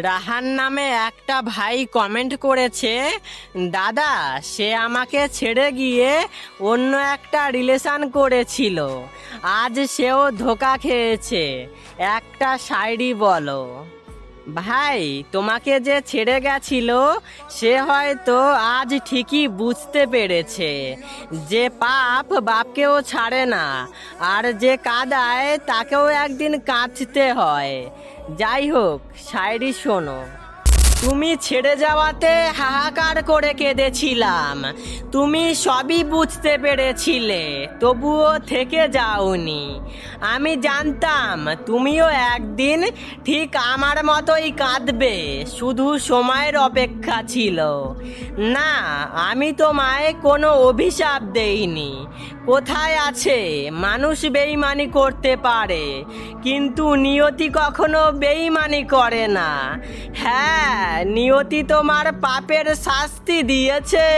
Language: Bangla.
রাহান নামে একটা ভাই কমেন্ট করেছে, দাদা সে আমাকে ছেড়ে গিয়ে অন্য একটা রিলেশন করেছিল, আজ সেও ধোঁকা খেয়েছে, একটা শায়রি বলো। ভাই, তোমাকে যে ছেড়ে গেছিল সে হয়তো আজ ঠিকই বুঝতে পেরেছে যে পাপ বাপকেও ছাড়ে না, আর যে কাঁদায় তাকেও একদিন কাঁদতে হয়। যাই হোক, শায়রি শোনো। তুমি ছেড়ে যাওয়াতে হাহাকার করে কেঁদেছিলাম, তুমি সবই বুঝতে পেরেছিলে, তবুও থেকে যাওনি। আমি জানতাম তুমিও একদিন ঠিক আমার মতোই কাঁদবে, শুধু সময়ের অপেক্ষা ছিল। না, আমি তোমায় কোনো অভিশাপ দেইনি। কোথায় আছে মানুষ বেইমানি করতে পারে, কিন্তু নিয়তি কখনো বেইমানি করে না। হ্যাঁ, নিয়তি তোমার পাপের শাস্তি দিয়েছে।